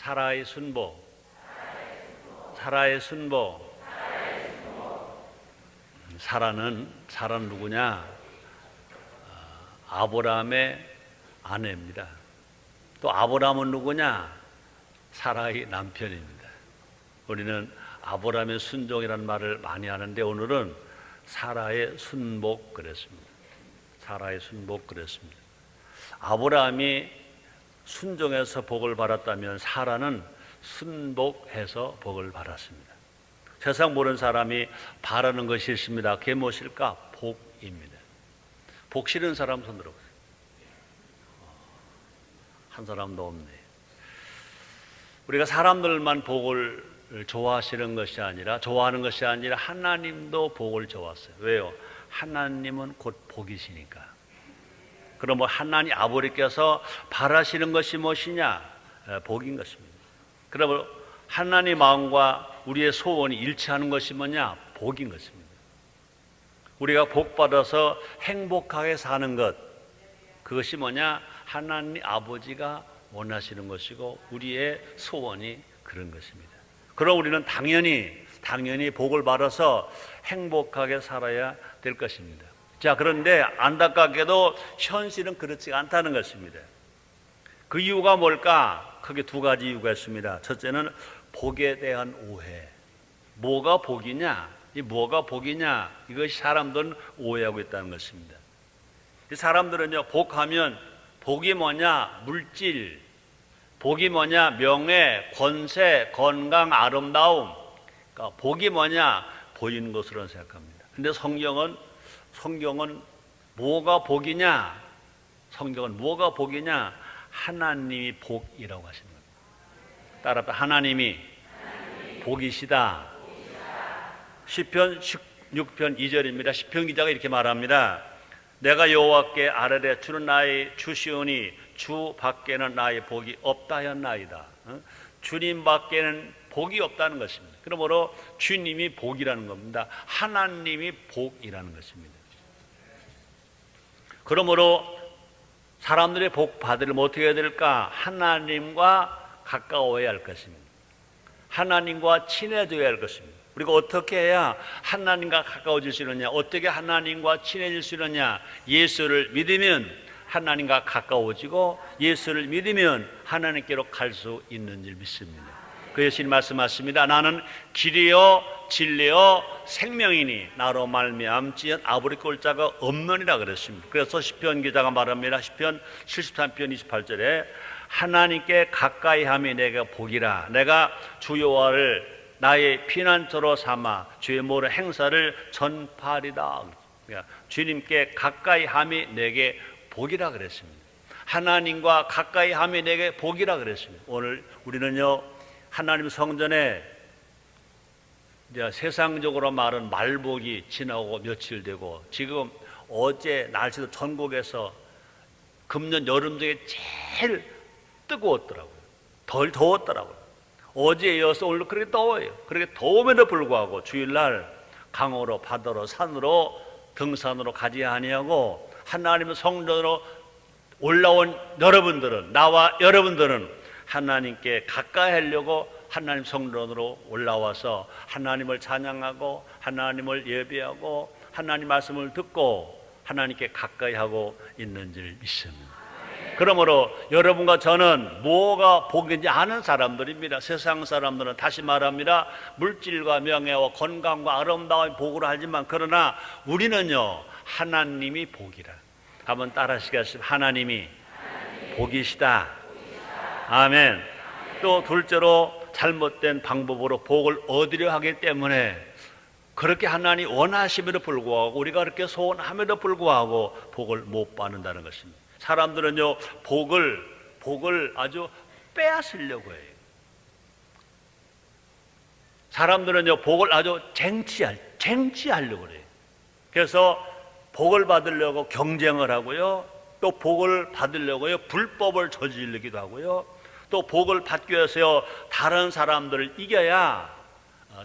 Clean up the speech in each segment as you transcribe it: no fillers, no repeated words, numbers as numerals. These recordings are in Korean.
사라의 순복, 사라의 순복. 사라는 누구냐? 아브라함의 아내입니다. 또 아브라함은 누구냐? 사라의 남편입니다. 우리는 아브라함의 순종이라는 말을 많이 하는데 오늘은 사라의 순복 그랬습니다. 사라의 순복 그랬습니다. 아브라함이 순종해서 복을 받았다면 사라는 순복해서 복을 받았습니다. 세상 모르는 사람이 바라는 것이 있습니다. 그게 무엇일까? 복입니다. 복 싫은 사람 손 들어보세요. 한 사람도 없네. 우리가 사람들만 복을 좋아하시는 것이 아니라 좋아하는 것이 아니라 하나님도 복을 좋아하세요. 왜요? 하나님은 곧 복이시니까. 그럼 하나님 아버지께서 바라시는 것이 무엇이냐? 복인 것입니다. 그러면 하나님 마음과 우리의 소원이 일치하는 것이 뭐냐? 복인 것입니다. 우리가 복 받아서 행복하게 사는 것, 그것이 뭐냐? 하나님 아버지가 원하시는 것이고 우리의 소원이 그런 것입니다. 그럼 우리는 당연히 복을 받아서 행복하게 살아야 될 것입니다. 자, 그런데 안타깝게도 현실은 그렇지 않다는 것입니다. 그 이유가 뭘까? 크게 두 가지 이유가 있습니다. 첫째는 복에 대한 오해. 뭐가 복이냐? 이 뭐가 복이냐? 이것이 사람들은 오해하고 있다는 것입니다. 이 사람들은요, 복하면 복이 뭐냐? 물질. 복이 뭐냐? 명예, 권세, 건강, 아름다움. 그러니까 복이 뭐냐? 보이는 것으로 생각합니다. 근데 성경은 뭐가 복이냐? 성경은 뭐가 복이냐? 하나님이 복이라고 하시는 겁니다. 따라서 하나님이 복이시다. 시편 16편 2절입니다. 시편 기자가 이렇게 말합니다. 내가 여호와께 아뢰되 주는 나의 주시오니 주 밖에는 나의 복이 없다 하였나이다. 주님 밖에는 복이 없다는 것입니다. 그러므로 주님이 복이라는 겁니다. 하나님이 복이라는 것입니다. 그러므로 사람들의 복 받으려면 어떻게 해야 될까? 하나님과 가까워야 할 것입니다. 하나님과 친해져야 할 것입니다. 우리가 어떻게 해야 하나님과 가까워질 수 있느냐? 어떻게 하나님과 친해질 수 있느냐? 예수를 믿으면 하나님과 가까워지고 예수를 믿으면 하나님께로 갈 수 있는 줄 믿습니다. 그 예수님 말씀하십니다. 나는 길이요 진리요 생명이니 나로 말미암지 아버지께 올 자가 없느니라 그랬습니다. 그래서 시편 기자가 말합니다. 시편 73편 28절에 하나님께 가까이 함이 내가 복이라. 내가 주 여호와를 나의 피난처로 삼아 주의 모든 행사를 전파하리다. 그러니까 주님께 가까이 함이 내게 복이라 그랬습니다. 하나님과 가까이 함이 내게 복이라 그랬습니다. 오늘 우리는요, 하나님 성전에 이제 세상적으로 말은 말복이 지나고 며칠 되고 지금 어제 날씨도 전국에서 금년 여름 중에 제일 뜨거웠더라고요. 덜 더웠더라고요. 어제에 이어서 오늘 그렇게 더워요. 그렇게 더움에도 불구하고 주일날 강으로 바다로 산으로 등산으로 가지 아니하고 하나님의 성전으로 올라온 여러분들은, 나와 여러분들은 하나님께 가까이 하려고 하나님 성전으로 올라와서 하나님을 찬양하고 하나님을 예배하고 하나님 말씀을 듣고 하나님께 가까이 하고 있는 줄 믿습니다. 그러므로 여러분과 저는 뭐가 복인지 아는 사람들입니다. 세상 사람들은 다시 말합니다. 물질과 명예와 건강과 아름다움이 복으로 하지만 그러나 우리는요, 하나님이 복이라. 한번 따라 하시겠습니다. 하나님이 복이시다. 아멘. 또 둘째로 잘못된 방법으로 복을 얻으려 하기 때문에 그렇게 하나님 원하심에도 불구하고 우리가 그렇게 소원함에도 불구하고 복을 못 받는다는 것입니다. 사람들은요, 복을 아주 빼앗으려고 해요. 사람들은요, 복을 아주 쟁취하려고 해요. 그래서 복을 받으려고 경쟁을 하고요, 또 복을 받으려고요, 불법을 저지르기도 하고요, 또 복을 받기 위해서요, 다른 사람들을 이겨야,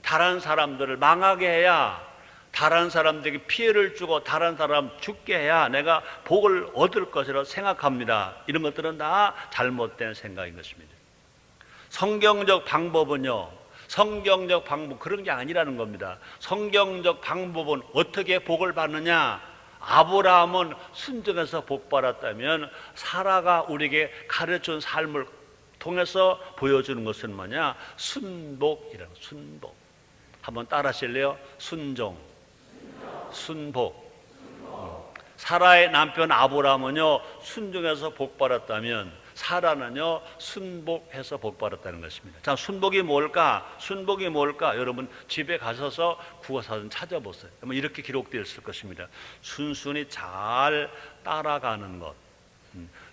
다른 사람들을 망하게 해야, 다른 사람들에게 피해를 주고 다른 사람 죽게 해야 내가 복을 얻을 것이라고 생각합니다. 이런 것들은 다 잘못된 생각인 것입니다. 성경적 방법은요, 성경적 방법 그런 게 아니라는 겁니다. 성경적 방법은 어떻게 복을 받느냐? 아브라함은 순종해서 복 받았다면 사라가 우리에게 가르쳐준 삶을 통해서 보여주는 것은 뭐냐? 순복이라고. 순복. 한번 따라 하실래요? 순종, 순복. 사라의 남편 아브라함은요 순종해서 복 받았다면 사라는요 순복해서 복 받았다는 것입니다. 자, 순복이 뭘까? 순복이 뭘까? 여러분 집에 가셔서 국어사전 찾아보세요. 이렇게 기록되어 있을 것입니다. 순순히 잘 따라가는 것,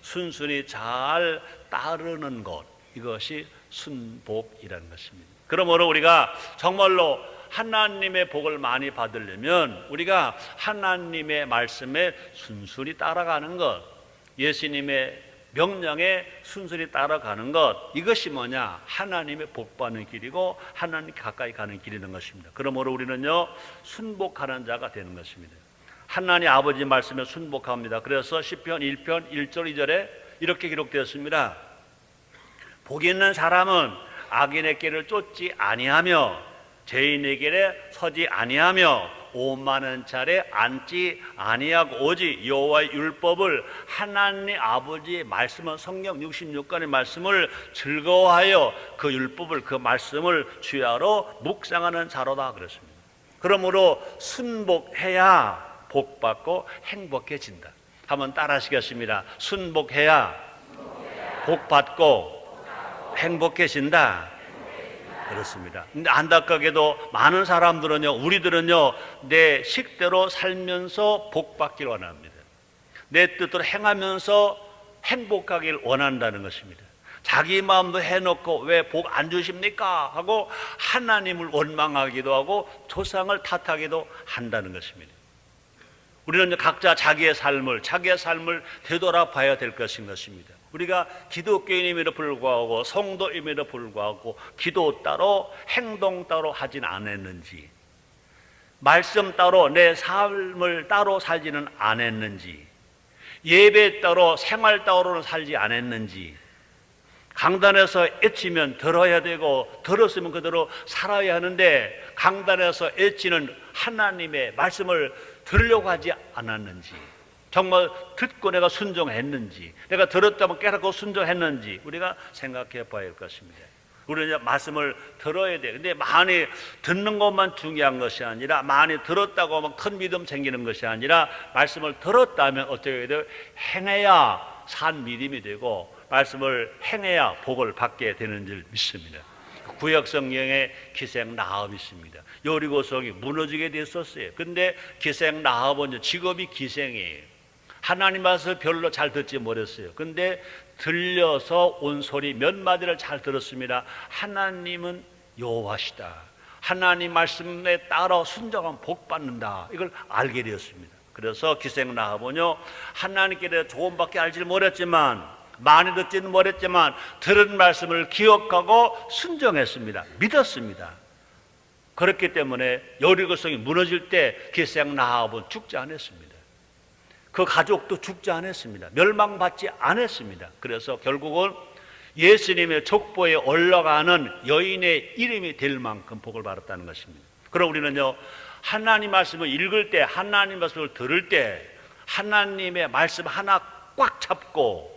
순순히 잘 따르는 것, 이것이 순복이라는 것입니다. 그러므로 우리가 정말로 하나님의 복을 많이 받으려면 우리가 하나님의 말씀에 순순히 따라가는 것, 예수님의 명령에 순순히 따라가는 것, 이것이 뭐냐? 하나님의 복 받는 길이고 하나님 가까이 가는 길이는 것입니다. 그러므로 우리는요 순복하는 자가 되는 것입니다. 하나님 아버지 말씀에 순복합니다. 그래서 시편 1편 1절 2절에 이렇게 기록되었습니다. 복 있는 사람은 악인의 길을 쫓지 아니하며 죄인의 길에 서지 아니하며 오만한 자리에 앉지 아니하고 오직 여호와의 율법을 하나님 아버지의 말씀을 성경 66권의 말씀을 즐거워하여 그 율법을 그 말씀을 주야로 묵상하는 자로다 그랬습니다. 그러므로 순복해야 복받고 행복해진다. 한번 따라 하시겠습니다. 순복해야 복받고 행복해진다. 그렇습니다. 근데 안타깝게도 많은 사람들은요, 우리들은요, 내 식대로 살면서 복받길 원합니다. 내 뜻대로 행하면서 행복하길 원한다는 것입니다. 자기 마음도 해놓고 왜 복 안 주십니까? 하고 하나님을 원망하기도 하고 조상을 탓하기도 한다는 것입니다. 우리는 각자 자기의 삶을 되돌아봐야 될 것인 것입니다. 우리가 기독교인임에도 불구하고 성도임에도 불구하고 기도 따로 행동 따로 하진 않았는지, 말씀 따로 내 삶을 따로 살지는 않았는지, 예배 따로 생활 따로는 살지 않았는지, 강단에서 애치면 들어야 되고 들었으면 그대로 살아야 하는데 강단에서 애치는 하나님의 말씀을 들으려고 하지 않았는지, 정말 듣고 내가 순종했는지, 내가 들었다면 깨닫고 순종했는지 우리가 생각해 봐야 할 것입니다. 우리는 말씀을 들어야 돼. 근데 많이 듣는 것만 중요한 것이 아니라, 많이 들었다고 막 큰 믿음 생기는 것이 아니라, 말씀을 들었다면 어떻게 해야 돼요? 행해야 산 믿음이 되고 말씀을 행해야 복을 받게 되는 줄 믿습니다. 구약 성경에 기생 라합이 있습니다. 여리고성이 무너지게 됐었어요. 근데 기생 라합은 직업이 기생이에요. 하나님 말씀을 별로 잘 듣지 못했어요. 근데 들려서 온 소리 몇 마디를 잘 들었습니다. 하나님은 여호와시다. 하나님 말씀에 따라 순종하면 복 받는다. 이걸 알게 되었습니다. 그래서 기생 라합은요, 하나님께 대해 조금밖에 알지 못했지만, 많이 듣지는 못했지만 들은 말씀을 기억하고 순종했습니다. 믿었습니다. 그렇기 때문에 여리고성이 무너질 때 기생 라합은 죽지 않았습니다. 그 가족도 죽지 않았습니다. 멸망받지 않았습니다. 그래서 결국은 예수님의 족보에 올라가는 여인의 이름이 될 만큼 복을 받았다는 것입니다. 그럼 우리는요, 하나님 말씀을 읽을 때, 하나님 말씀을 들을 때 하나님의 말씀 하나 꽉 잡고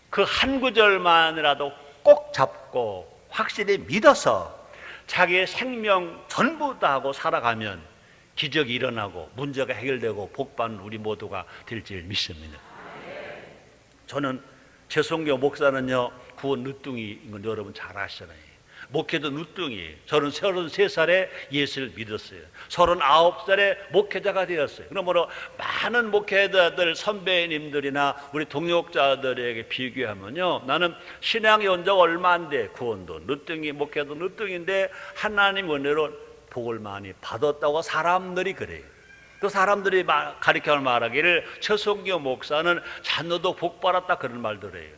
그 한 구절만이라도 꼭 잡고 확실히 믿어서 자기의 생명 전부 다 하고 살아가면 기적이 일어나고 문제가 해결되고 복받는 우리 모두가 될 줄 믿습니다. 저는 최성교 목사는요, 구원 늦둥이인 건 여러분 잘 아시잖아요. 목회도 늦둥이에요. 저는 33살에 예수를 믿었어요. 39살에 목회자가 되었어요. 그러므로 많은 목회자들 선배님들이나 우리 동역자들에게 비교하면요, 나는 신앙이 온 적 얼마 안 돼. 구원도 늦둥이, 목회도 늦둥이인데 하나님 은혜로 복을 많이 받았다고 사람들이 그래요. 또 사람들이 가르쳐 말하기를 최성교 목사는 자녀도 복 받았다 그런 말들 해요.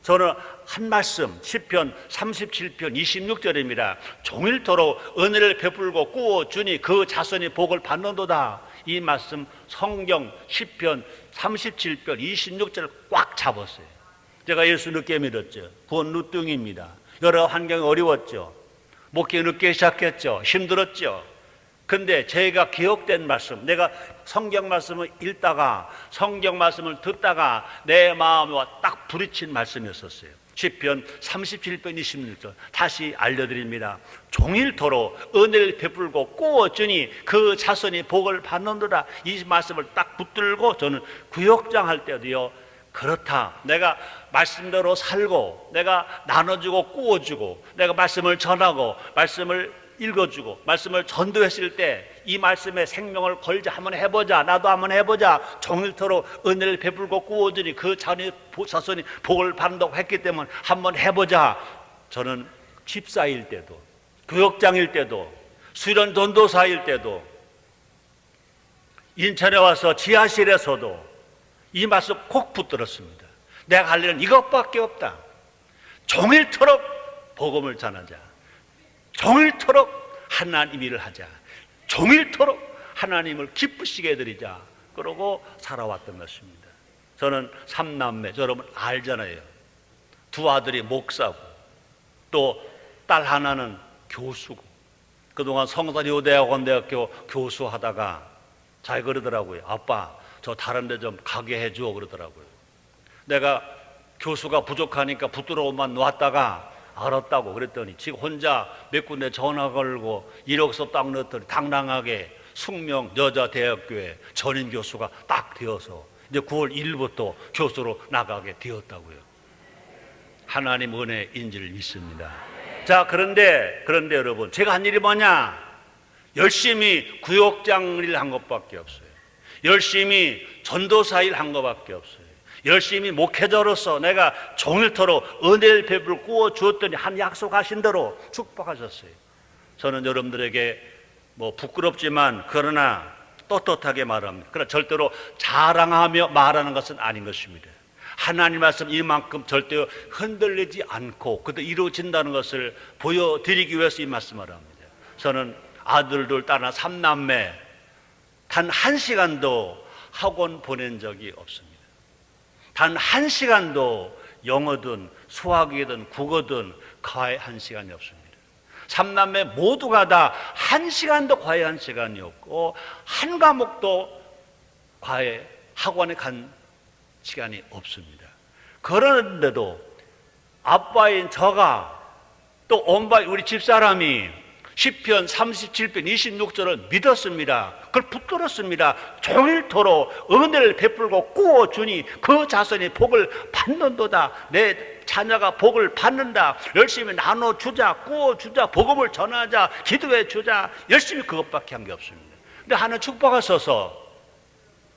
저는 한 말씀 시편 37편 26절입니다. 종일토록 은혜를 베풀고 꾸어주니 그 자손이 복을 받는도다. 이 말씀 성경 시편 37편 26절을 꽉 잡았어요. 제가 예수 늦게 믿었죠. 구원 늦둥이입니다. 여러 환경이 어려웠죠. 목회 늦게 시작했죠. 힘들었죠. 근데 제가 기억된 말씀, 내가 성경 말씀을 읽다가 성경 말씀을 듣다가 내 마음에 딱 부딪힌 말씀이었었어요. 시편 37편 26절 다시 알려드립니다. 종일토록 은혜를 베풀고 꾸어주니 그 자손이 복을 받는도다. 이 말씀을 딱 붙들고 저는 구역장 할 때도요, 그렇다. 내가 말씀대로 살고 내가 나눠주고 꾸어주고 내가 말씀을 전하고 말씀을 읽어주고 말씀을 전도했을 때 이 말씀에 생명을 걸자. 한번 해보자. 나도 한번 해보자. 종일토록 은혜를 베풀고 꾸어주니 그 자손이 복을 받는다고 했기 때문에 한번 해보자. 저는 집사일 때도 교역장일 때도 수련 전도사일 때도 인천에 와서 지하실에서도 이 말씀 꼭 붙들었습니다. 내가 할 일은 이것밖에 없다. 종일토록 복음을 전하자. 종일토록 하나님 일을 하자. 종일토록 하나님을 기쁘시게 해드리자. 그러고 살아왔던 것입니다. 저는 삼남매, 여러분 알잖아요. 두 아들이 목사고 또 딸 하나는 교수고, 그동안 성산여대학원대학교 교수하다가 잘 그러더라고요. 아빠, 저 다른 데 좀 가게 해줘 그러더라고요. 내가 교수가 부족하니까 부끄러움만 놨다가 알았다고 그랬더니 지금 혼자 몇 군데 전화 걸고 1억서 딱 넣었더니 당당하게 숙명 여자대학교에 전임 교수가 딱 되어서 이제 9월 1일부터 교수로 나가게 되었다고요. 하나님 은혜인지를 믿습니다. 자, 그런데 여러분, 제가 한 일이 뭐냐? 열심히 구역장 일 한 것밖에 없어요. 열심히 전도사 일 한 것밖에 없어요. 열심히 목회자로서 내가 종일토록 은혜를 베풀 꾸어 주었더니 한 약속하신 대로 축복하셨어요. 저는 여러분들에게 부끄럽지만 그러나 떳떳하게 말합니다. 그러나 절대로 자랑하며 말하는 것은 아닌 것입니다. 하나님 말씀 이만큼 절대 흔들리지 않고 그대로 이루어진다는 것을 보여드리기 위해서 이 말씀을 합니다. 저는 아들들 딸 하나 3남매 단 한 시간도 학원 보낸 적이 없습니다. 단 한 시간도 영어든 수학이든 국어든 과외 한 시간이 없습니다. 3남매 모두가 다 한 시간도 과외한 시간이 없고 한 과목도 과외 학원에 간 시간이 없습니다. 그런데도 아빠인 저가 또 온바이 우리 집사람이 시편 37편 26절을 믿었습니다. 그걸 붙들었습니다. 종일토록 은혜를 베풀고 꾸어주니 그 자손이 복을 받는도다. 내 자녀가 복을 받는다. 열심히 나눠주자, 꾸어주자, 복음을 전하자, 기도해주자. 열심히 그것밖에 한 게 없습니다. 근데 하나 축복하셔서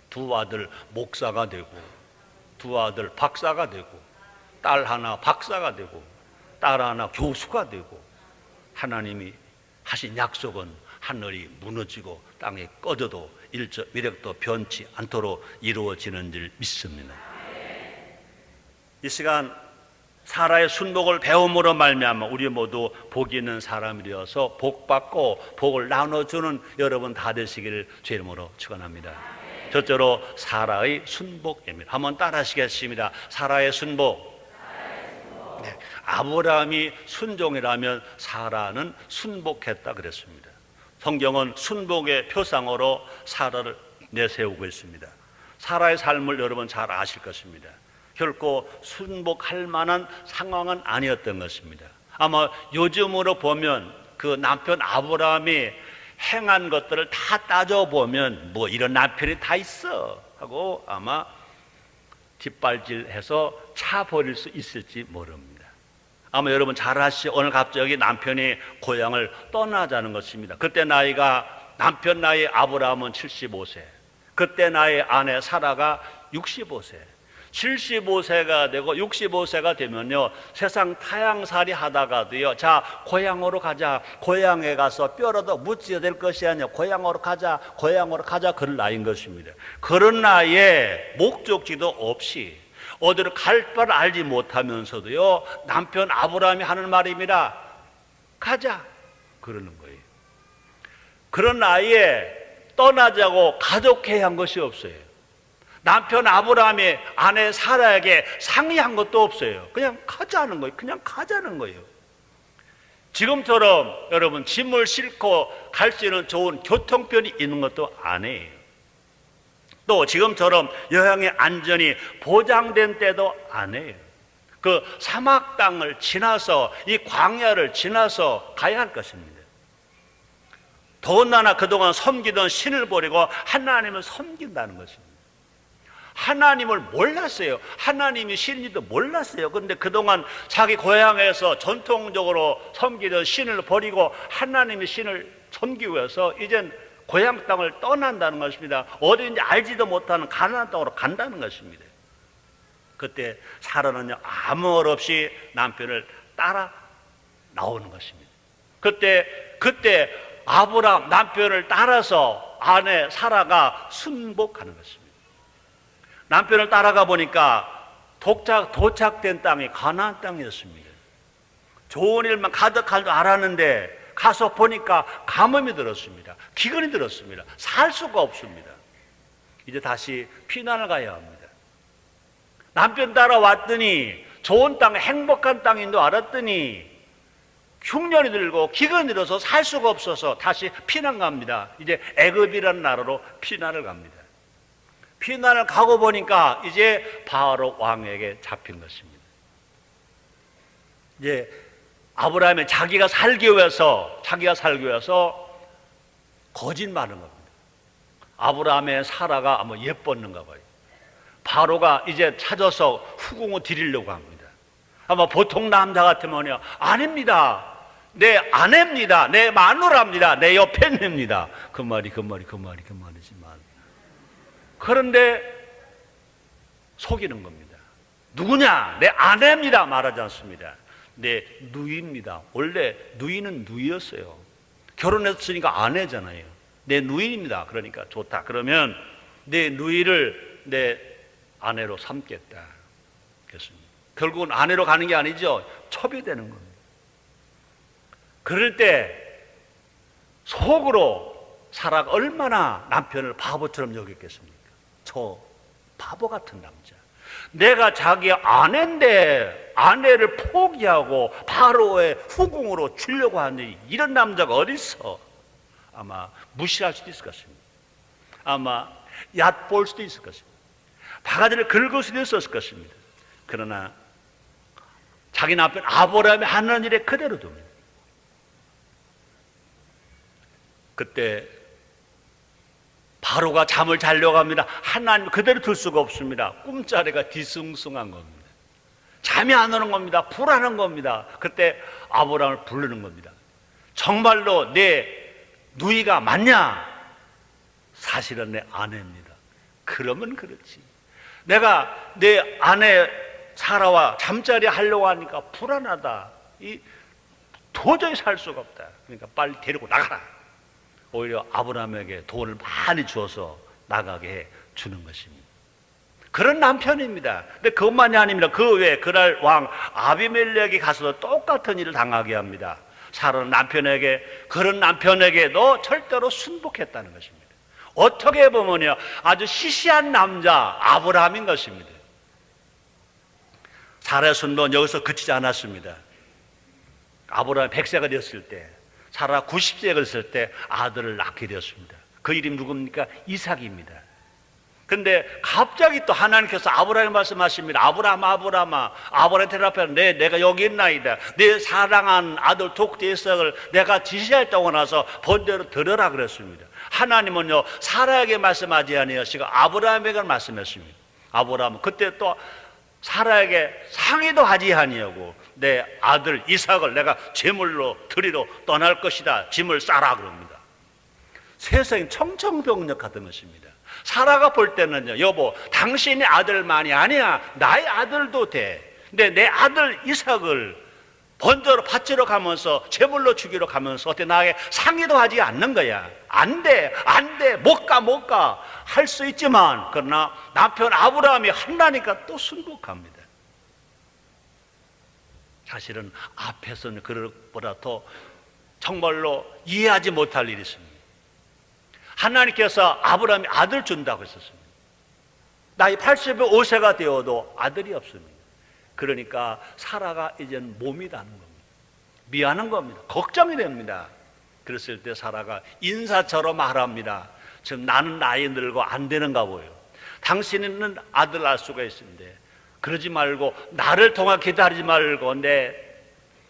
두 아들 목사가 되고 두 아들 박사가 되고 딸 하나 박사가 되고 딸 하나 교수가 되고 하나님이 하신 약속은 하늘이 무너지고 땅이 꺼져도 일저 미력도 변치 않도록 이루어지는 줄 믿습니다. 이 시간 사라의 순복을 배움으로 말미암아 우리 모두 복 있는 사람이 되어서 복 받고 복을 나눠주는 여러분 다 되시기를 주의 이름으로 축원합니다. 첫째로 사라의 순복입니다. 한번 따라하시겠습니다. 사라의 순복. 네, 아브라함이 순종이라면 사라는 순복했다 그랬습니다. 성경은 순복의 표상으로 사라를 내세우고 있습니다. 사라의 삶을 여러분 잘 아실 것입니다. 결코 순복할 만한 상황은 아니었던 것입니다. 아마 요즘으로 보면 그 남편 아브라함이 행한 것들을 다 따져보면 뭐 이런 남편이 다 있어 하고 아마 뒷발질해서 차 버릴 수 있을지 모릅니다. 아마 여러분 잘 아시죠? 오늘 갑자기 남편이 고향을 떠나자는 것입니다. 그때 남편 나이 아브라함은 75세, 그때 나이 아내 사라가 65세. 75세가 되고 65세가 되면요 세상 타향살이 하다가도요 자 고향으로 가자, 고향에 가서 뼈라도 묻혀야 될 것이 아니라 고향으로 가자 그런 나이인 것입니다. 그런 나이에 목적지도 없이 어디로 갈 바를 알지 못하면서도요 남편 아브라함이 하는 말입니다. 가자 그러는 거예요. 그런 나이에 떠나자고 가족회의 한 것이 없어요. 남편 아브라함이 아내 사라에게 상의한 것도 없어요. 그냥 가자는 거예요. 그냥 가자는 거예요. 지금처럼 여러분 짐을 싣고 갈 수 있는 좋은 교통편이 있는 것도 아니에요. 또 지금처럼 여행의 안전이 보장된 때도 아니에요. 그 사막 땅을 지나서 이 광야를 지나서 가야 할 것입니다. 더군다나 그동안 섬기던 신을 버리고 하나님을 섬긴다는 것입니다. 하나님을 몰랐어요. 하나님이 신인지도 몰랐어요. 그런데 그동안 자기 고향에서 전통적으로 섬기던 신을 버리고 하나님의 신을 섬기기 위해서 이젠 고향 땅을 떠난다는 것입니다. 어디인지 알지도 못하는 가나안 땅으로 간다는 것입니다. 그때 사라는요, 아무 말 없이 남편을 따라 나오는 것입니다. 그때 아브라함 남편을 따라서 아내 사라가 순복하는 것입니다. 남편을 따라가 보니까 도착된 땅이 가나안 땅이었습니다. 좋은 일만 가득한 줄 알았는데 가서 보니까 가뭄이 들었습니다. 기근이 들었습니다. 살 수가 없습니다. 이제 다시 피난을 가야 합니다. 남편 따라왔더니 좋은 땅, 행복한 땅인 줄 알았더니 흉년이 들고 기근이 들어서 살 수가 없어서 다시 피난 갑니다. 이제 애굽이라는 나라로 피난을 갑니다. 피난을 가고 보니까 이제 바로 왕에게 잡힌 것입니다. 이제 아브라함이 자기가 살기 위해서 거짓말하는 겁니다. 아브라함의 사라가 아마 예뻤는가 봐요. 바로가 이제 찾아서 후궁을 드리려고 합니다. 아마 보통 남자 같으면요, 아닙니다. 내 아내입니다. 내 마누라입니다. 내 여편입니다. 그 말이지만 그런데 속이는 겁니다. 누구냐? 내 아내입니다. 말하지 않습니다. 내 누이입니다. 원래 누이는 누이였어요. 결혼했으니까 아내잖아요. 내 누이입니다. 그러니까 좋다. 그러면 내 누이를 내 아내로 삼겠다. 그렇습니다. 결국은 아내로 가는 게 아니죠. 첩이되는 겁니다. 그럴 때 속으로 사라가 얼마나 남편을 바보처럼 여겼겠습니까? 저 바보 같은 남자. 내가 자기 아내인데 아내를 포기하고 바로의 후궁으로 주려고 하는 이런 남자가 어디 있어? 아마 무시할 수도 있을 것입니다. 아마 얕볼 수도 있을 것입니다. 바가지를 긁을 수도 있었을 것입니다. 그러나 자기 남편 아브라함이 하는 일에 그대로 둡니다. 그때 바로가 잠을 자려고 합니다. 하나님 그대로 둘 수가 없습니다. 꿈자리가 뒤숭숭한 겁니다. 잠이 안 오는 겁니다. 불안한 겁니다. 그때 아브라함을 부르는 겁니다. 정말로 내 누이가 맞냐? 사실은 내 아내입니다. 그러면 그렇지. 내가 내 아내 사라와 잠자리 하려고 하니까 불안하다. 도저히 살 수가 없다. 그러니까 빨리 데리고 나가라. 오히려 아브라함에게 돈을 많이 주어서 나가게 주는 것입니다. 그런 남편입니다. 근데 그것만이 아닙니다. 그 외에 그날 왕 아비멜렉이 가서도 똑같은 일을 당하게 합니다. 사라는 그런 남편에게도 절대로 순복했다는 것입니다. 어떻게 보면요, 아주 시시한 남자 아브라함인 것입니다. 사라의 순복은 여기서 그치지 않았습니다. 아브라함이 100세가 되었을 때, 사라 90세가 됐을 때 아들을 낳게 되었습니다. 그 이름이 누굽니까? 이삭입니다. 근데 갑자기 또 하나님께서 아브라함에 말씀하십니다. 아브라함아 대답하라. 내가 여기 있나이다. 내 사랑한 아들 독대 이삭을 내가 지시할 동안 와서 본대로 들으라 그랬습니다. 하나님은요, 사라에게 말씀하지 아니하시고 아브라함에게 말씀했습니다. 아브라함은 그때 또 사라에게 상의도 하지 아니하고 내 아들 이삭을 내가 제물로 드리러 떠날 것이다. 짐을 싸라 그럽니다. 세상이 청천벽력하던 것입니다. 사라가 볼 때는요, 여보, 당신의 아들만이 아니야. 나의 아들도 돼. 근데 내 아들 이삭을 번제로 바치러 가면서 제물로 주기로 가면서 어때 나에게 상의도 하지 않는 거야. 안 돼, 못 가 할 수 있지만 그러나 남편 아브라함이 한다니까 또 순복합니다. 사실은 앞에서는 그것보다 더 정말로 이해하지 못할 일이 있습니다. 하나님께서 아브라함이 아들 준다고 했었습니다. 나이 85세가 되어도 아들이 없습니다. 그러니까 사라가 이제는 몸이 다는 겁니다. 미안한 겁니다. 걱정이 됩니다. 그랬을 때 사라가 인사처럼 말합니다. 지금 나는 나이 늙어 안 되는가 보여. 당신은 아들 낳을 수가 있는데 그러지 말고 나를 통해 기다리지 말고 내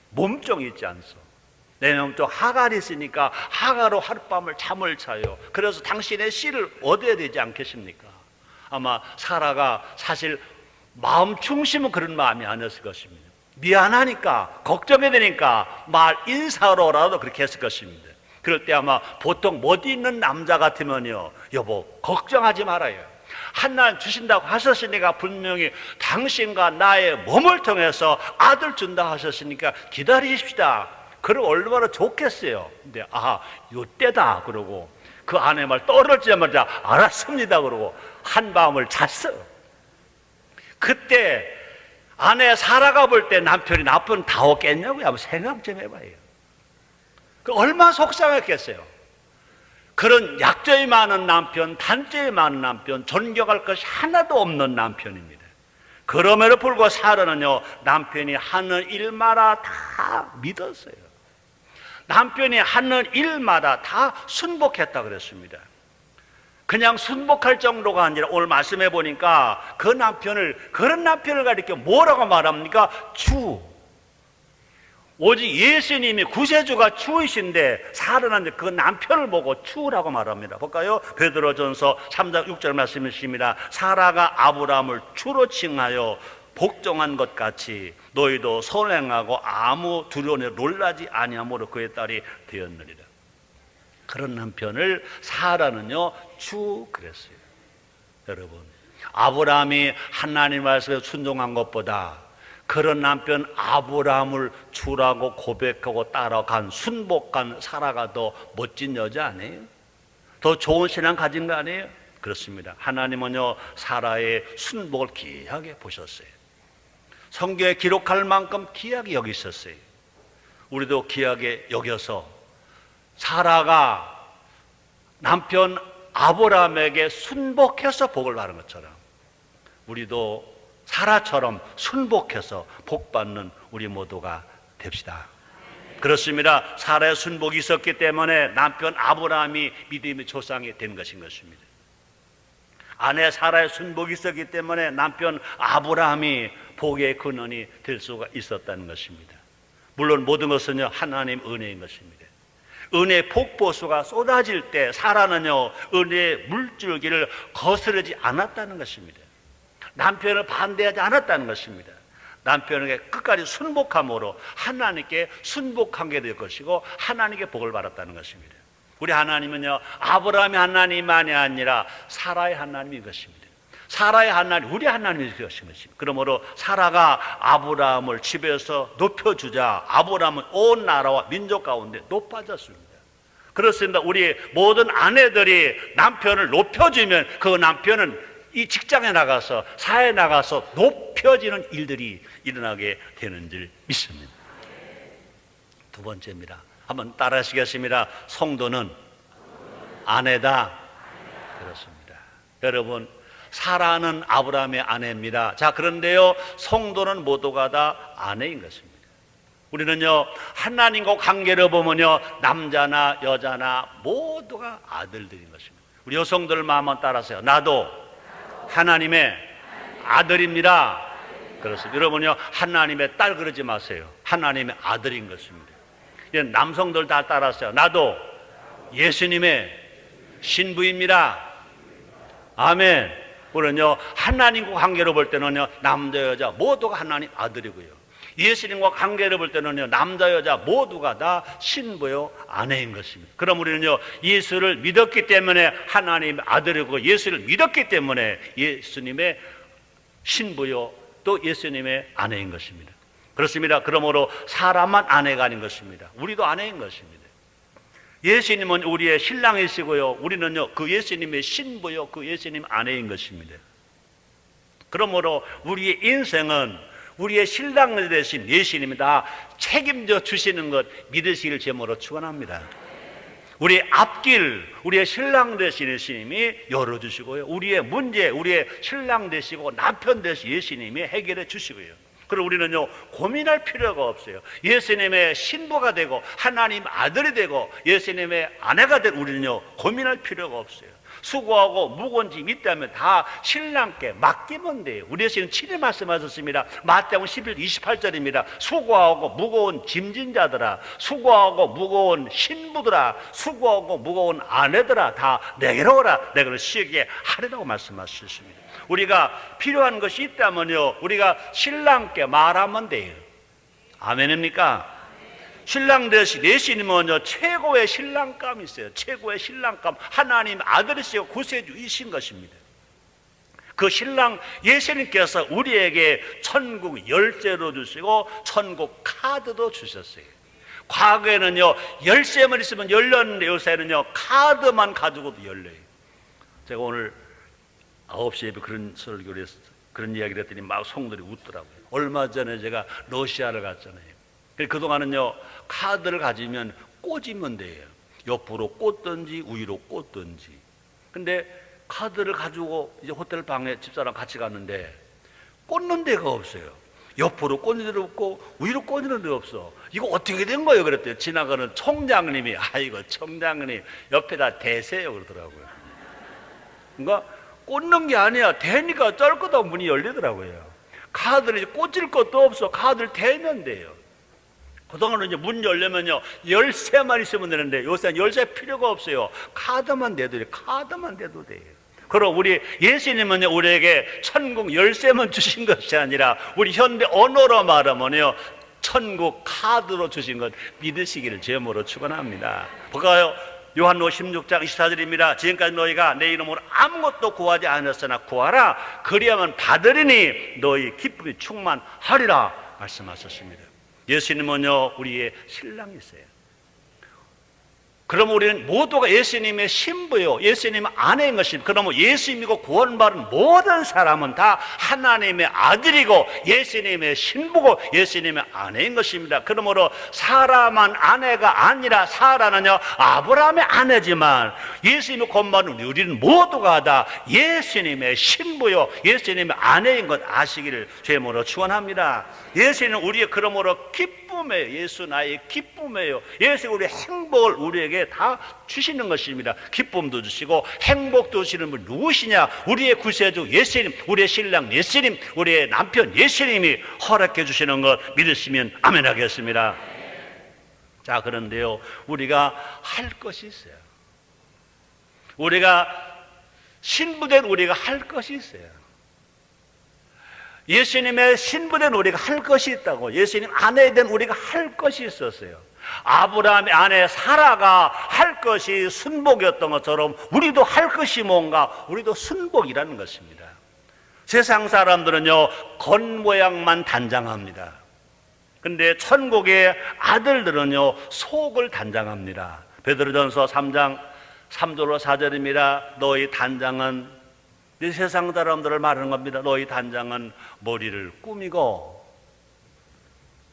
몸종이 있지 않소. 내 몸종 하갈이 있으니까 하갈로 하룻밤을 잠을 자요. 그래서 당신의 씨를 얻어야 되지 않겠습니까? 아마 사라가 사실 마음 중심은 그런 마음이 아니었을 것입니다. 미안하니까 걱정이 되니까 말 인사로라도 그렇게 했을 것입니다. 그럴 때 아마 보통 못 있는 남자 같으면요, 여보 걱정하지 말아요. 하나님 주신다고 하셨으니까 분명히 당신과 나의 몸을 통해서 아들 준다 하셨으니까 기다리십시다. 그럼 얼마나 좋겠어요. 근데 요때다 그러고 그 아내 말 떨어지자마자 알았습니다 그러고 한밤을 잤어요. 그때 아내 사라가 볼 때 남편이 나쁜 다웠겠냐고요? 한번 생각 좀 해봐요. 그 얼마나 속상했겠어요. 그런 약점이 많은 남편, 단점이 많은 남편, 존경할 것이 하나도 없는 남편입니다. 그럼에도 불구하고 사라는요, 남편이 하는 일마다 다 믿었어요. 남편이 하는 일마다 다 순복했다 그랬습니다. 그냥 순복할 정도가 아니라 오늘 말씀해 보니까 그런 남편을 가리켜 뭐라고 말합니까? 주. 오직 예수님이 구세주가 주이신데 사라는 그 남편을 보고 주라고 말합니다. 볼까요? 베드로전서 3장 6절 말씀이십니다. 사라가 아브라함을 주로 칭하여 복종한 것 같이 너희도 선행하고 아무 두려움에 놀라지 아니함으로 그의 딸이 되었느니라. 그런 남편을 사라는요 주 그랬어요. 여러분, 아브라함이 하나님 말씀에 순종한 것보다 그런 남편 아브라함을 주라고 고백하고 따라간 순복한 사라가 더 멋진 여자 아니에요? 더 좋은 신앙 가진 거 아니에요? 그렇습니다. 하나님은요 사라의 순복을 귀하게 보셨어요. 성경에 기록할 만큼 귀하게 여기셨어요. 우리도 귀하게 여겨서 사라가 남편 아브라함에게 순복해서 복을 받은 것처럼 우리도 사라처럼 순복해서 복받는 우리 모두가 됩시다. 그렇습니다. 사라의 순복이 있었기 때문에 남편 아브라함이 믿음의 조상이 된 것인 것입니다. 아내 사라의 순복이 있었기 때문에 남편 아브라함이 복의 근원이 될 수가 있었다는 것입니다. 물론 모든 것은요 하나님 은혜인 것입니다. 은혜의 폭포수가 쏟아질 때 사라는요 은혜의 물줄기를 거스르지 않았다는 것입니다. 남편을 반대하지 않았다는 것입니다. 남편에게 끝까지 순복함으로 하나님께 순복한 게 될 것이고 하나님께 복을 받았다는 것입니다. 우리 하나님은요 아브라함의 하나님만이 아니라 사라의 하나님인 것입니다. 사라의 하나님, 우리 하나님이 되신 것입니다. 그러므로 사라가 아브라함을 집에서 높여주자 아브라함은 온 나라와 민족 가운데 높아졌습니다. 그렇습니다. 우리 모든 아내들이 남편을 높여주면 그 남편은 이 직장에 나가서 사회에 나가서 높여지는 일들이 일어나게 되는 줄 믿습니다. 두 번째입니다. 한번 따라하시겠습니다. 성도는 아내다. 그렇습니다. 여러분, 사라는 아브라함의 아내입니다. 자, 그런데요 성도는 모두가 다 아내인 것입니다. 우리는요 하나님과 관계를 보면요 남자나 여자나 모두가 아들들인 것입니다. 우리 여성들 마음만 따라서요. 나도 하나님의 아들입니다. 그렇습니다. 여러분요 하나님의 딸 그러지 마세요. 하나님의 아들인 것입니다. 남성들 다 따라서요. 나도 예수님의 신부입니다. 아멘. 우리는요 하나님과 관계로 볼 때는요 남자 여자 모두가 하나님 아들이고요 예수님과 관계를 볼 때는요 남자 여자 모두가 다 신부요 아내인 것입니다. 그럼 우리는요 예수를 믿었기 때문에 하나님의 아들이고 예수를 믿었기 때문에 예수님의 신부요 또 예수님의 아내인 것입니다. 그렇습니다. 그러므로 사람만 아내가 아닌 것입니다. 우리도 아내인 것입니다. 예수님은 우리의 신랑이시고요 우리는요 그 예수님의 신부요 그 예수님 아내인 것입니다. 그러므로 우리의 인생은 우리의 신랑 되신 예수님이 다 책임져 주시는 것 믿으시길 제모로 축원합니다. 우리의 앞길, 우리의 신랑 되신 예수님이 열어주시고요 우리의 문제, 우리의 신랑 되시고 남편 되신 예수님이 해결해 주시고요 그리고 우리는요 고민할 필요가 없어요. 예수님의 신부가 되고 하나님 아들이 되고 예수님의 아내가 된 우리는요 고민할 필요가 없어요. 수고하고 무거운 짐 있다면 다 신랑께 맡기면 돼요. 우리 예수님 친히 말씀하셨습니다. 마태복음 11, 28절입니다. 수고하고 무거운 짐진 자들아, 수고하고 무거운 신부들아, 수고하고 무거운 아내들아, 다 내게로 오라. 내가 쉬게 하리라고 말씀하셨습니다. 우리가 필요한 것이 있다면요 우리가 신랑께 말하면 돼요. 아멘입니까? 신랑 대신 예수님은요 최고의 신랑감이 있어요. 최고의 신랑감, 하나님 아들이시고 구세주이신 것입니다. 그 신랑 예수님께서 우리에게 천국 열쇠로 주시고 천국 카드도 주셨어요. 과거에는요 열쇠만 있으면 열렸는데 요새는요 카드만 가지고도 열려요. 제가 오늘 9시에 그런 설교를 했어요. 그런 이야기를 했더니 막 성들이 웃더라고요. 얼마 전에 제가 러시아를 갔잖아요. 그동안은요 카드를 가지면 꽂으면 돼요. 옆으로 꽂든지 위로 꽂든지. 근데 카드를 가지고 이제 호텔 방에 집사람 같이 갔는데 꽂는 데가 없어요. 옆으로 꽂는 데도 없고 위로 꽂는 데도 없어. 이거 어떻게 된 거예요? 그랬더니 지나가는 총장님이 아이고 총장님 옆에다 대세요 그러더라고요. 그러니까 꽂는 게 아니야. 대니까 쩔거다 문이 열리더라고요. 카드를 꽂을 것도 없어. 카드를 대면 돼요. 그동안은 이제 문 열려면요 열쇠만 있으면 되는데 요새는 열쇠 필요가 없어요. 카드만 대도 돼요. 카드만 대도 돼요. 그럼 우리 예수님은 우리에게 천국 열쇠만 주신 것이 아니라 우리 현대 언어로 말하면요 천국 카드로 주신 것 믿으시기를 제목으로 축원합니다. 볼까요? 요한복음 16장 24절입니다. 지금까지 너희가 내 이름으로 아무것도 구하지 않았으나 구하라. 그리하면 받으리니 너희 기쁨이 충만하리라 말씀하셨습니다. 예수님은요 우리의 신랑이세요. 그럼 우리는 모두가 예수님의 신부요 예수님의 아내인 것입니다. 그러면 예수님이고 구원받은 모든 사람은 다 하나님의 아들이고 예수님의 신부고 예수님의 아내인 것입니다. 그러므로 사라만 아내가 아니라 사라는요 아브라함의 아내지만 예수님이 구원받은 우리는 모두가 다 예수님의 신부요 예수님의 아내인 것 아시기를 제목으로 축원합니다. 예수님은 우리의 그러므로 기쁨이에요. 예수 나의 기쁨이에요. 예수 우리의 행복을 우리에게 다 주시는 것입니다. 기쁨도 주시고 행복도 주시는 분 누구시냐? 우리의 구세주 예수님, 우리의 신랑 예수님, 우리의 남편 예수님이 허락해 주시는 것 믿으시면 아멘 하겠습니다. 자, 그런데요 우리가 할 것이 있어요. 우리가 신부된 우리가 할 것이 있어요. 예수님의 신부된 우리가 할 것이 있다고. 예수님 아내 된 우리가 할 것이 있었어요. 아브라함의 아내 사라가 할 것이 순복이었던 것처럼 우리도 할 것이 뭔가? 우리도 순복이라는 것입니다. 세상 사람들은요 겉모양만 단장합니다. 근데 천국의 아들들은요 속을 단장합니다. 베드로전서 3장 3절로 4절입니다. 너희 단장은 이 세상 사람들을 말하는 겁니다. 너희 단장은 머리를 꾸미고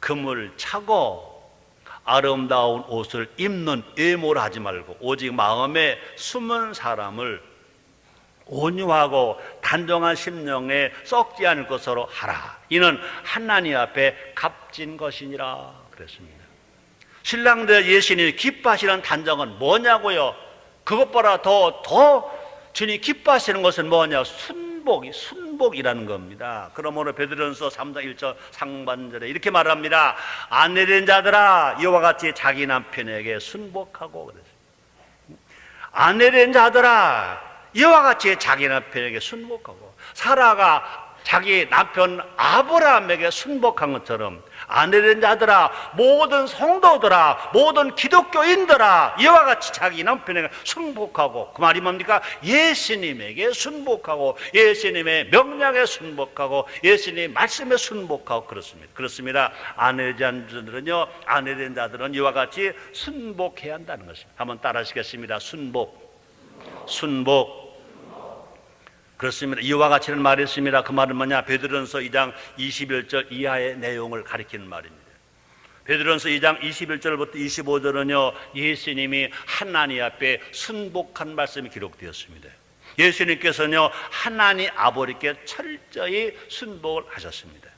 금을 차고 아름다운 옷을 입는 외모를 하지 말고 오직 마음에 숨은 사람을 온유하고 단정한 심령에 썩지 않을 것으로 하라. 이는 하나님 앞에 값진 것이니라 그랬습니다. 신랑들 예수님이 기뻐하시는 단정은 뭐냐고요? 그것보다 더 주님 기뻐하시는 것은 뭐냐? 순복이라는 겁니다. 그러므로 베드로전서 3장 1절 상반절에 이렇게 말합니다. 아내된 자들아 이와 같이 자기 남편에게 순복하고 그랬어요. 아내된 자들아 이와 같이 자기 남편에게 순복하고 사라가 자기 남편 아브라함에게 순복한 것처럼 아내된 자들아 모든 성도들아 모든 기독교인들아 이와 같이 자기 남편에게 순복하고 그 말이 뭡니까? 예수님에게 순복하고 예수님의 명령에 순복하고 예수님의 말씀에 순복하고 그렇습니다. 아내된 자들은 이와 같이 순복해야 한다는 것입니다. 한번 따라 하시겠습니다. 순복 그렇습니다. 이와 같이는 말이 있습니다. 그 말은 뭐냐? 베드로전서 2장 21절 이하의 내용을 가리키는 말입니다. 베드로전서 2장 21절부터 25절은요 예수님이 하나님 앞에 순복한 말씀이 기록되었습니다. 예수님께서는요 하나님 아버지께 철저히 순복을 하셨습니다.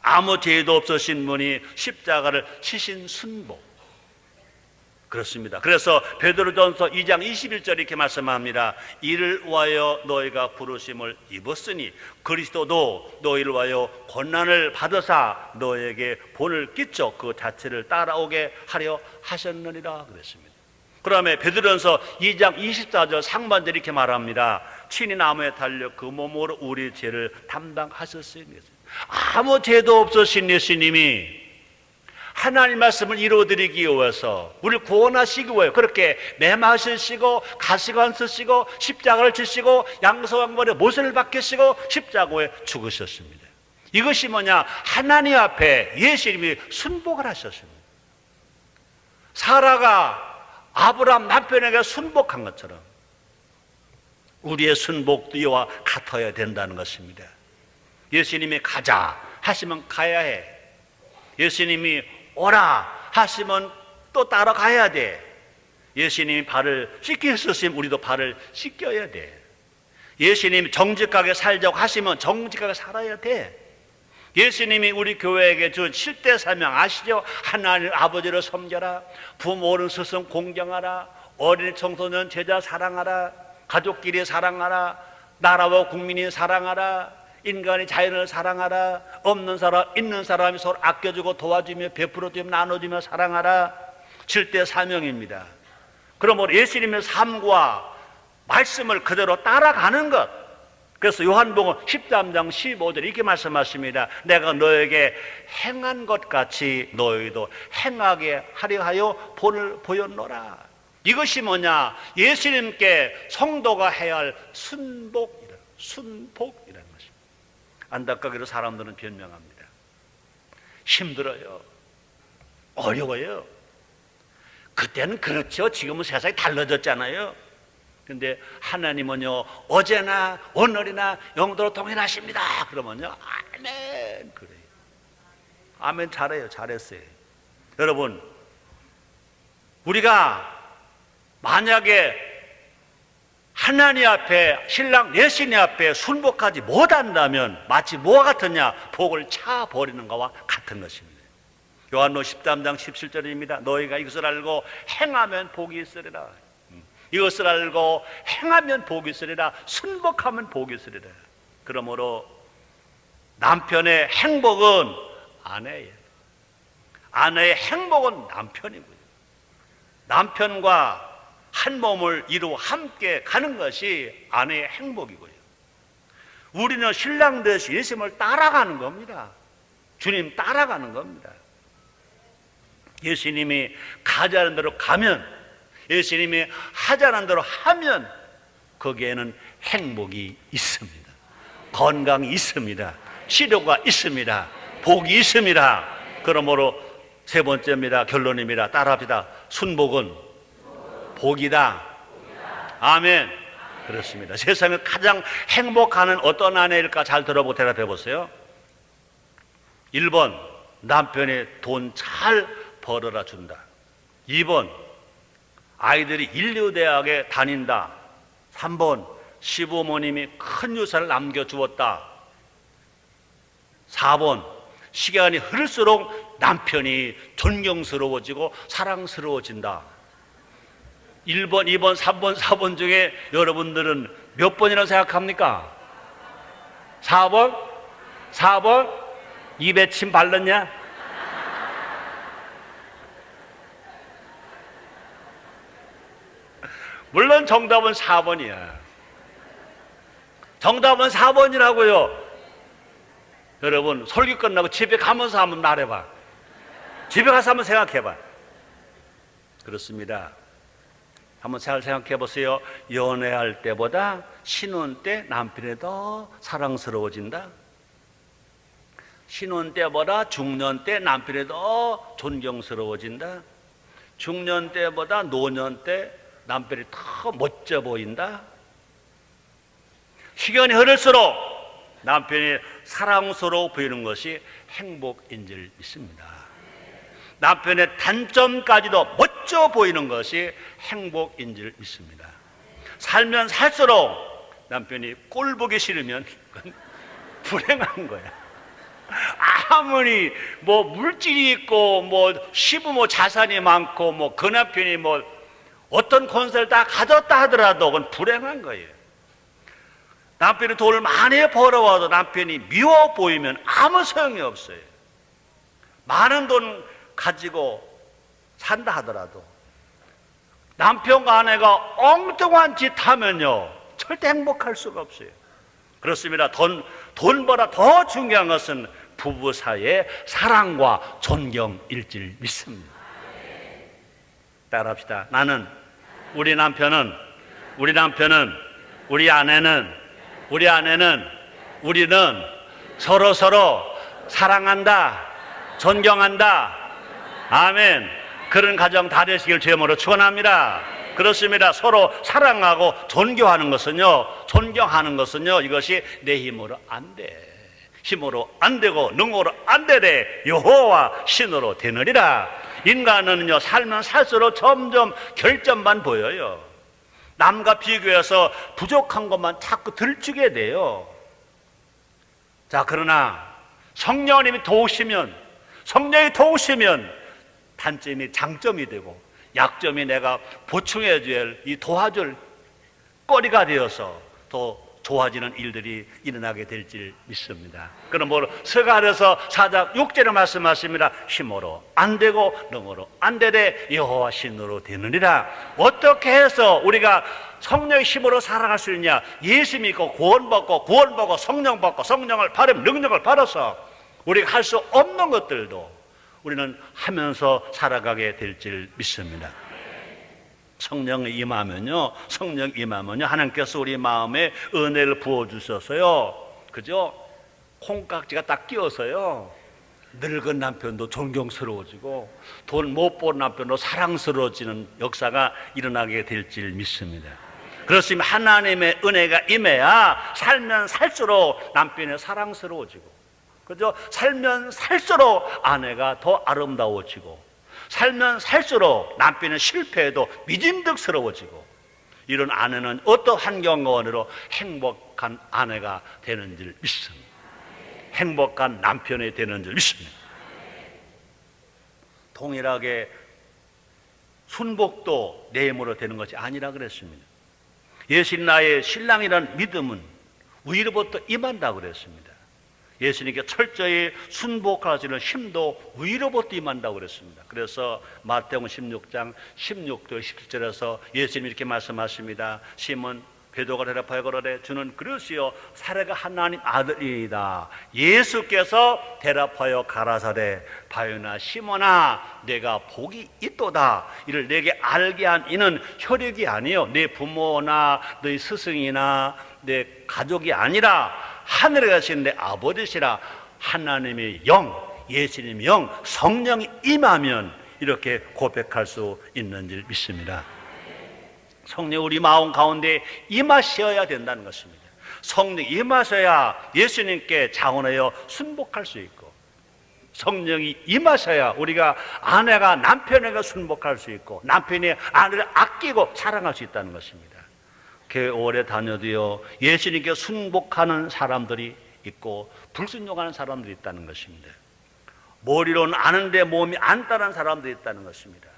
아무 죄도 없으신 분이 십자가를 치신 순복. 그렇습니다. 그래서 베드로전서 2장 21절 이렇게 말씀합니다. 이를 위하여 너희가 부르심을 입었으니 그리스도도 너희를 위하여 고난을 받으사 너희에게 본을 끼쳐 그 자체를 따라오게 하려 하셨느니라 그랬습니다. 그다음에 베드로전서 2장 24절 상반절 이렇게 말합니다. 친히 나무에 달려 그 몸으로 우리 죄를 담당하셨으니 아무 죄도 없으신 예수님이 하나님 말씀을 이루어드리기 위해서 우리를 구원하시기 위해 그렇게 매맞으시고 가시관 쓰시고 십자가를 지시고 양서왕벌의 모습을 박히시고 십자가에 죽으셨습니다. 이것이 뭐냐? 하나님 앞에 예수님이 순복을 하셨습니다. 사라가 아브라함 남편에게 순복한 것처럼 우리의 순복도 이와 같아야 된다는 것입니다. 예수님이 가자 하시면 가야 해. 예수님이 오라 하시면 또 따라가야 돼. 예수님이 발을 씻기셨으면 우리도 발을 씻겨야 돼. 예수님이 정직하게 살자고 하시면 정직하게 살아야 돼. 예수님이 우리 교회에게 준 7대 사명 아시죠? 하나님 아버지를 섬겨라, 부모 어른 스승 공경하라, 어린이 청소년 제자 사랑하라, 가족끼리 사랑하라, 나라와 국민이 사랑하라, 인간이 자연을 사랑하라, 없는 사람 있는 사람이 서로 아껴주고 도와주며 베풀어주며 나눠주며 사랑하라. 7대 사명입니다. 그러므로 예수님의 삶과 말씀을 그대로 따라가는 것. 그래서 요한복음 13장 15절 이렇게 말씀하십니다. 내가 너에게 행한 것 같이 너희도 행하게 하려 하여 본을 보였노라. 이것이 뭐냐? 예수님께 성도가 해야 할 순복이라는 것입니다. 안타깝게도 사람들은 변명합니다. 힘들어요. 어려워요. 그때는 그렇죠. 지금은 세상이 달라졌잖아요. 근데 하나님은요, 어제나 오늘이나 영원토록 동일하십니다. 그러면요, 아멘. 그래요. 아멘. 잘해요. 잘했어요. 여러분, 우리가 만약에 하나님 앞에, 신랑 예수님 앞에 순복하지 못한다면 마치 뭐와 같으냐? 복을 차버리는 것과 같은 것입니다. 요한복음 13장 17절입니다. 너희가 이것을 알고 행하면 복이 있으리라. 이것을 알고 행하면 복이 있으리라. 순복하면 복이 있으리라. 그러므로 남편의 행복은 아내예요. 아내의 행복은 남편이고요. 남편과 한 몸을 이루어 함께 가는 것이 아내의 행복이고요. 우리는 신랑 되신 예수님을 따라가는 겁니다. 주님 따라가는 겁니다. 예수님이 가자는 대로 가면, 예수님이 하자는 대로 하면 거기에는 행복이 있습니다. 건강이 있습니다. 치료가 있습니다. 복이 있습니다. 그러므로 세 번째입니다. 결론입니다. 따라합시다. 순복은 복이다. 아멘. 그렇습니다. 세상에 가장 행복하는 어떤 아내일까? 잘 들어보고 대답해 보세요. 1번, 남편이 돈 잘 벌어라 준다. 2번, 아이들이 인류대학에 다닌다. 3번, 시부모님이 큰 유산을 남겨주었다. 4번, 시간이 흐를수록 남편이 존경스러워지고 사랑스러워진다. 1번, 2번, 3번, 4번 중에 여러분들은 몇 번이라고 생각합니까? 4번? 4번? 입에 침 발랐냐? 물론 정답은 4번이야. 정답은 4번이라고요. 여러분, 설교 끝나고 집에 가면서 한번 말해봐. 집에 가서 한번 생각해봐. 그렇습니다. 한번 잘 생각해 보세요. 연애할 때보다 신혼 때 남편이 더 사랑스러워진다. 신혼 때보다 중년 때 남편이 더 존경스러워진다. 중년 때보다 노년 때 남편이 더 멋져 보인다. 시간이 흐를수록 남편이 사랑스러워 보이는 것이 행복인 줄 믿습니다. 남편의 단점까지도 멋져 보이는 것이 행복인 줄 믿습니다. 살면 살수록 남편이 꼴 보기 싫으면 그건 불행한 거야. 아무리 뭐 물질이 있고 뭐 시부모 자산이 많고 뭐 그 남편이 뭐 어떤 권세를 다 가졌다 하더라도 그건 불행한 거예요. 남편이 돈을 많이 벌어와도 남편이 미워 보이면 아무 소용이 없어요. 많은 돈 가지고 산다 하더라도 남편과 아내가 엉뚱한 짓 하면요 절대 행복할 수가 없어요. 그렇습니다. 돈보다 더 중요한 것은 부부 사이의 사랑과 존경일 줄 믿습니다. 따라합시다. 우리 남편은, 우리 아내는, 우리는 서로 사랑한다, 존경한다. 아멘. 그런 가정 다 되시길 주님으로 축원합니다. 그렇습니다. 서로 사랑하고 존경하는 것은요 이것이 내 힘으로 안 돼. 힘으로 안 되고 능으로 안 되되 여호와 신으로 되느니라. 인간은요 살면 살수록 점점 결점만 보여요. 남과 비교해서 부족한 것만 자꾸 들추게 돼요. 자, 그러나 성령이 도우시면 단점이 장점이 되고 약점이 내가 보충해 줄 이 도와줄 거리가 되어서 더 좋아지는 일들이 일어나게 될 줄 믿습니다. 그러므로 서가려서 4장 6절에 말씀하십니다. 힘으로 안 되고 능으로 안 되되 여호와 신으로 되느니라. 어떻게 해서 우리가 성령의 힘으로 살아갈 수 있냐? 예수 믿고 구원받고 성령 받고 성령을 받으면 능력을 받아서 우리가 할 수 없는 것들도 우리는 하면서 살아가게 될 줄 믿습니다. 성령이 임하면요 하나님께서 우리 마음에 은혜를 부어주셔서요, 그죠? 콩깍지가 딱 끼어서요 늙은 남편도 존경스러워지고 돈 못 버는 남편도 사랑스러워지는 역사가 일어나게 될 줄 믿습니다. 그렇습니다. 하나님의 은혜가 임해야 살면 살수록 남편이 사랑스러워지고, 그죠? 살면 살수록 아내가 더 아름다워지고, 살면 살수록 남편의 실패에도 믿음직스러워지고, 이런 아내는 어떤 환경원으로 행복한 아내가 되는 줄 믿습니다. 행복한 남편이 되는 줄 믿습니다. 동일하게 순복도 내 힘으로 되는 것이 아니라 그랬습니다. 예수님 나의 신랑이라는 믿음은 위로부터 임한다고 그랬습니다. 예수님께 철저히 순복하시는 힘도 위로부터 임한다고 그랬습니다. 그래서 마태복음 16장 16절 17절에서 예수님이 이렇게 말씀하십니다. 시몬 베드로가 대답하여 가로되 주는 그릇이요 살아가 하나님 아들이다. 예수께서 대답하여 가라사대 바요나 시몬아 내가 복이 있도다. 이를 내게 알게 한 이는 혈육이 아니요 내 부모나 너희 스승이나 내 가족이 아니라 하늘에 계신 내 아버지시라. 하나님의 영, 예수님의 영, 성령이 임하면 이렇게 고백할 수 있는 줄 믿습니다. 성령 우리 마음 가운데 임하셔야 된다는 것입니다. 성령이 임하셔야 예수님께 자원하여 순복할 수 있고, 성령이 임하셔야 우리가 아내가 남편에게 순복할 수 있고, 남편이 아내를 아끼고 사랑할 수 있다는 것입니다. 교회 오래 다녀도요 예수님께 순복하는 사람들이 있고 불순종하는 사람들이 있다는 것입니다. 머리로는 아는데 몸이 안 따르는 사람들이 있다는 것입니다.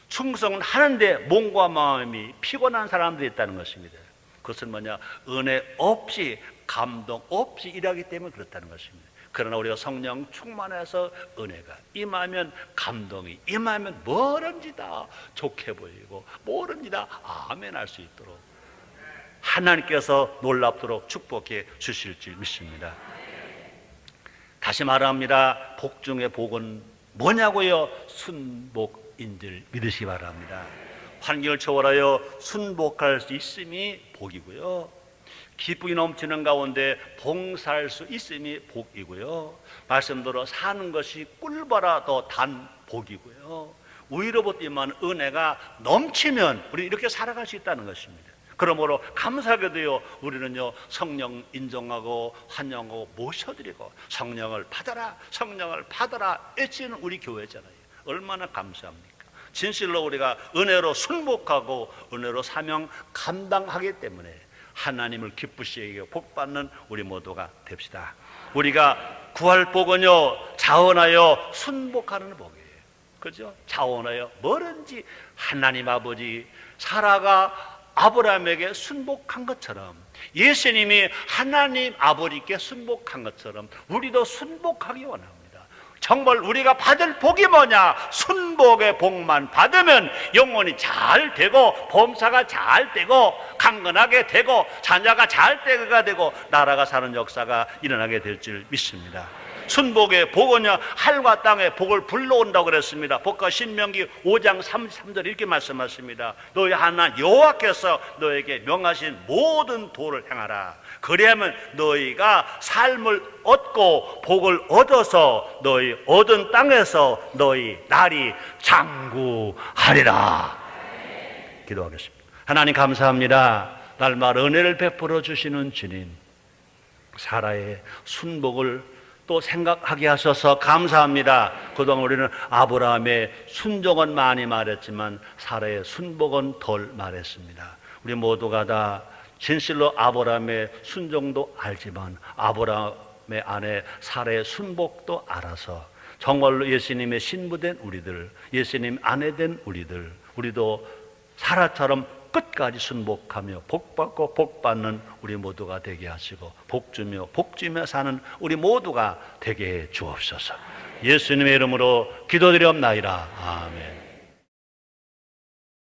충성은 하는데 몸과 마음이 피곤한 사람들이 있다는 것입니다. 그것은 뭐냐? 은혜 없이 감동 없이 일하기 때문에 그렇다는 것입니다. 그러나 우리가 성령 충만해서 은혜가 임하면, 감동이 임하면 뭐든지 다 좋게 보이고 뭐든지 다 아멘 할 수 있도록 하나님께서 놀랍도록 축복해 주실 줄 믿습니다. 다시 말합니다. 복 중에 복은 뭐냐고요? 순복인 줄 믿으시기 바랍니다. 환경을 초월하여 순복할 수 있음이 복이고요, 기쁨이 넘치는 가운데 봉사할 수 있음이 복이고요, 말씀대로 사는 것이 꿀보다 더 단 복이고요, 위로부터 임하는 은혜가 넘치면 우리 이렇게 살아갈 수 있다는 것입니다. 그러므로 감사하게도요 우리는요 성령 인정하고 환영하고 모셔드리고 성령을 받아라 성령을 받아라 애쓰는 우리 교회잖아요. 얼마나 감사합니까? 진실로 우리가 은혜로 순복하고 은혜로 사명 감당하기 때문에 하나님을 기쁘시게 복받는 우리 모두가 됩시다. 우리가 구할 복은요, 자원하여 순복하는 복이에요. 그죠? 자원하여 뭐든지 하나님 아버지, 사라가 아브라함에게 순복한 것처럼, 예수님이 하나님 아버지께 순복한 것처럼 우리도 순복하기 원합니다. 정말 우리가 받을 복이 뭐냐? 순복의 복만 받으면 영혼이 잘 되고, 범사가 잘 되고, 강건하게 되고, 자녀가 잘 되고, 나라가 사는 역사가 일어나게 될 줄 믿습니다. 순복의 복은요, 하늘과 땅의 복을 불러온다고 그랬습니다. 복과 신명기 5장 33절 이렇게 말씀하십니다. 너희 하나님 여호와께서 너에게 명하신 모든 도를 행하라. 그리하면 너희가 삶을 얻고 복을 얻어서 너희 얻은 땅에서 너희 날이 장구하리라. 기도하겠습니다. 하나님 감사합니다. 날마다 은혜를 베풀어 주시는 주님, 사라의 순복을 또 생각하게 하셔서 감사합니다. 그동안 우리는 아브라함의 순종은 많이 말했지만 사라의 순복은 덜 말했습니다. 우리 모두가 다 진실로 아브라함의 순종도 알지만 아브라함의 아내 사라의 순복도 알아서 정말로 예수님의 신부된 우리들, 예수님 아내된 우리들, 우리도 사라처럼 끝까지 순복하며 복받고 복받는 우리 모두가 되게 하시고, 복주며 사는 우리 모두가 되게 해 주옵소서. 예수님의 이름으로 기도드리옵나이다. 아멘.